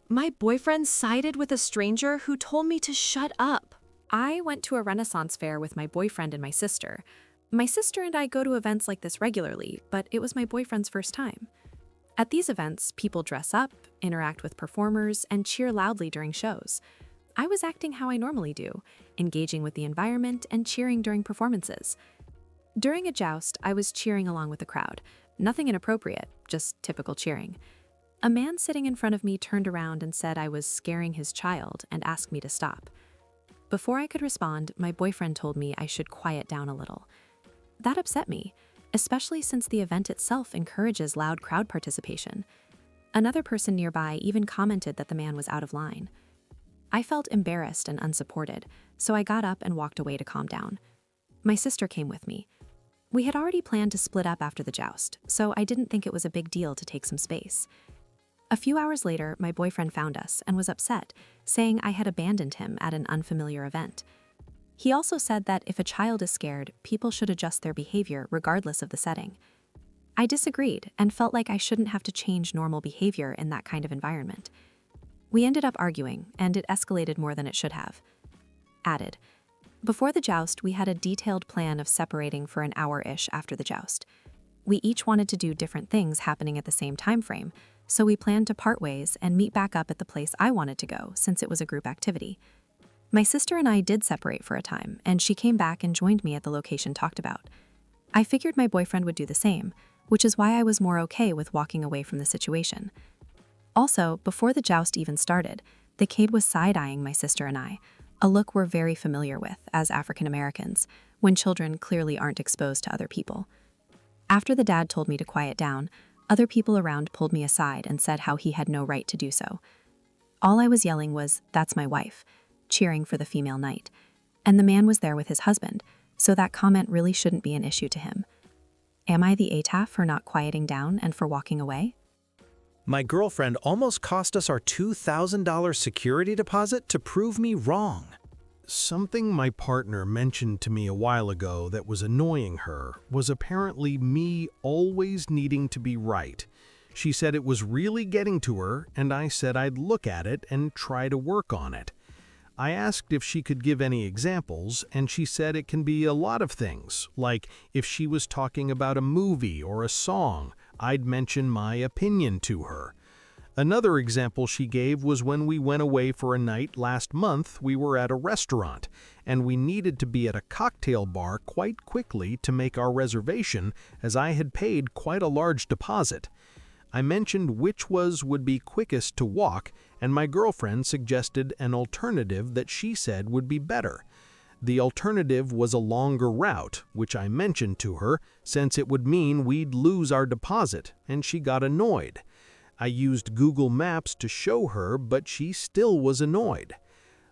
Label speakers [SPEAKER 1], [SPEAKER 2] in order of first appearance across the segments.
[SPEAKER 1] My boyfriend sided with a stranger who told me to shut up.
[SPEAKER 2] I went to a Renaissance fair with my boyfriend and my sister. My sister and I go to events like this regularly, but it was my boyfriend's first time. At these events, people dress up, interact with performers, and cheer loudly during shows. I was acting how I normally do, engaging with the environment and cheering during performances. During a joust, I was cheering along with the crowd. Nothing inappropriate, just typical cheering. A man sitting in front of me turned around and said I was scaring his child and asked me to stop. Before I could respond, my boyfriend told me I should quiet down a little. That upset me, especially since the event itself encourages loud crowd participation. Another person nearby even commented that the man was out of line. I felt embarrassed and unsupported, so I got up and walked away to calm down. My sister came with me. We had already planned to split up after the joust, so I didn't think it was a big deal to take some space. A few hours later, my boyfriend found us and was upset, saying I had abandoned him at an unfamiliar event. He also said that if a child is scared, people should adjust their behavior regardless of the setting. I disagreed and felt like I shouldn't have to change normal behavior in that kind of environment. We ended up arguing, and it escalated more than it should have. Added. Before the joust, we had a detailed plan of separating for an hour-ish after the joust. We each wanted to do different things happening at the same time frame, so we planned to part ways and meet back up at the place I wanted to go since it was a group activity. My sister and I did separate for a time, and she came back and joined me at the location talked about. I figured my boyfriend would do the same, which is why I was more okay with walking away from the situation. Also, before the joust even started, the kid was side-eyeing my sister and I, a look we're very familiar with as African Americans, when children clearly aren't exposed to other people. After the dad told me to quiet down, other people around pulled me aside and said how he had no right to do so. All I was yelling was, "That's my wife," cheering for the female knight. And the man was there with his husband, so that comment really shouldn't be an issue to him. Am I the AITA for not quieting down and for walking away?
[SPEAKER 3] My girlfriend almost cost us our $2,000 security deposit to prove me wrong.
[SPEAKER 4] Something my partner mentioned to me a while ago that was annoying her was apparently me always needing to be right. She said it was really getting to her, and I said I'd look at it and try to work on it. I asked if she could give any examples, and she said it can be a lot of things, like if she was talking about a movie or a song, I'd mention my opinion to her. Another example she gave was when we went away for a night last month. We were at a restaurant, and we needed to be at a cocktail bar quite quickly to make our reservation, as I had paid quite a large deposit. I mentioned which would be quickest to walk, and my girlfriend suggested an alternative that she said would be better. The alternative was a longer route, which I mentioned to her, since it would mean we'd lose our deposit, and she got annoyed. I used Google Maps to show her, but she still was annoyed.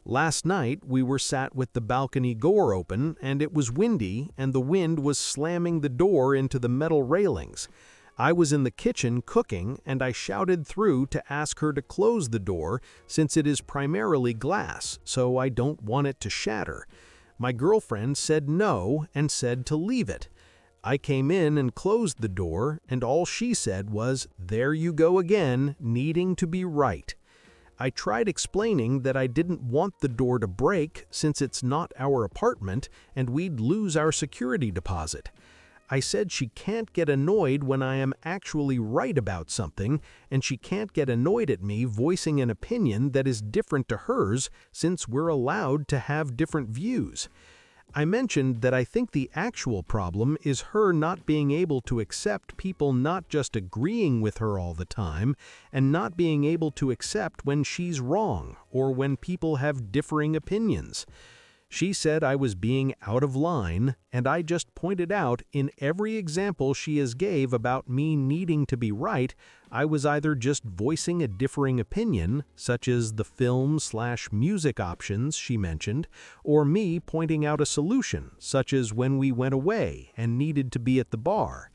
[SPEAKER 4] Last night, we were sat with the balcony door open, and it was windy, and the wind was slamming the door into the metal railings. I was in the kitchen cooking, and I shouted through to ask her to close the door since it is primarily glass, so I don't want it to shatter. My girlfriend said no and said to leave it. I came in and closed the door, and all she said was, "There you go again, needing to be right." I tried explaining that I didn't want the door to break since it's not our apartment and we'd lose our security deposit. I said she can't get annoyed when I am actually right about something, and she can't get annoyed at me voicing an opinion that is different to hers since we're allowed to have different views. I mentioned that I think the actual problem is her not being able to accept people not just agreeing with her all the time, and not being able to accept when she's wrong or when people have differing opinions. She said I was being out of line, and I just pointed out in every example she has gave about me needing to be right, I was either just voicing a differing opinion, such as the film/music options she mentioned, or me pointing out a solution, such as when we went away and needed to be at the bar.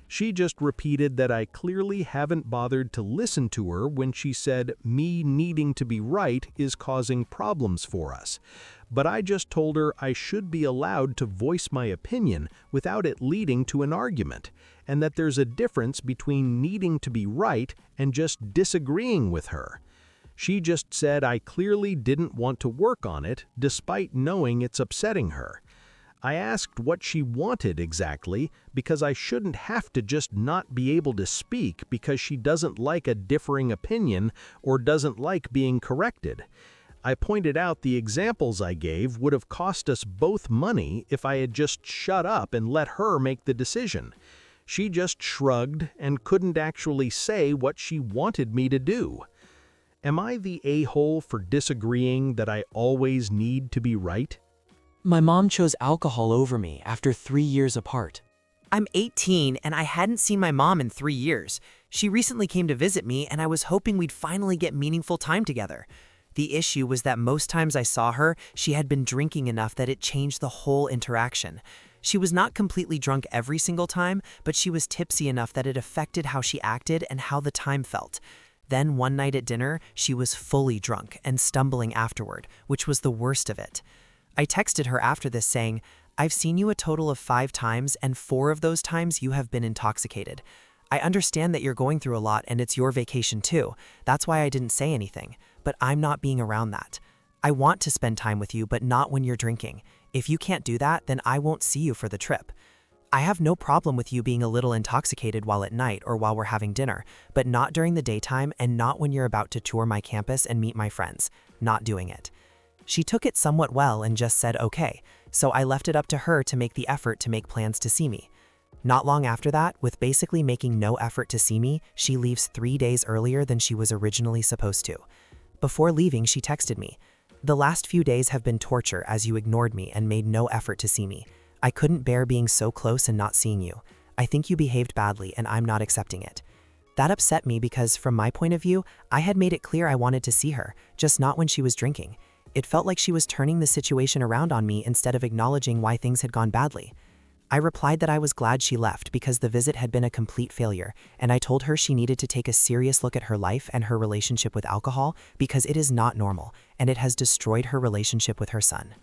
[SPEAKER 4] She just repeated that I clearly haven't bothered to listen to her when she said me needing to be right is causing problems for us. But I just told her I should be allowed to voice my opinion without it leading to an argument, and that there's a difference between needing to be right and just disagreeing with her. She just said I clearly didn't want to work on it, despite knowing it's upsetting her. I asked what she wanted exactly, because I shouldn't have to just not be able to speak because she doesn't like a differing opinion or doesn't like being corrected. I pointed out the examples I gave would have cost us both money if I had just shut up and let her make the decision. She just shrugged and couldn't actually say what she wanted me to do. Am I the a-hole for disagreeing that I always need to be right?
[SPEAKER 5] My mom chose alcohol over me after 3 years apart.
[SPEAKER 6] I'm 18 and I hadn't seen my mom in 3 years. She recently came to visit me and I was hoping we'd finally get meaningful time together. The issue was that most times I saw her, she had been drinking enough that it changed the whole interaction. She was not completely drunk every single time, but she was tipsy enough that it affected how she acted and how the time felt. Then one night at dinner, she was fully drunk and stumbling afterward, which was the worst of it. I texted her after this saying, "I've seen you a total of 5 times and 4 of those times you have been intoxicated. I understand that you're going through a lot and it's your vacation too. That's why I didn't say anything, but I'm not being around that. I want to spend time with you, but not when you're drinking. If you can't do that, then I won't see you for the trip. I have no problem with you being a little intoxicated while at night or while we're having dinner, but not during the daytime and not when you're about to tour my campus and meet my friends. Not doing it." She took it somewhat well and just said okay, so I left it up to her to make the effort to make plans to see me. Not long after that, with basically making no effort to see me, she leaves 3 days earlier than she was originally supposed to. Before leaving, she texted me, "The last few days have been torture as you ignored me and made no effort to see me. I couldn't bear being so close and not seeing you. I think you behaved badly and I'm not accepting it." That upset me because, from my point of view, I had made it clear I wanted to see her, just not when she was drinking. It felt like she was turning the situation around on me instead of acknowledging why things had gone badly. I replied that I was glad she left because the visit had been a complete failure, and I told her she needed to take a serious look at her life and her relationship with alcohol because it is not normal, and it has destroyed her relationship with her son.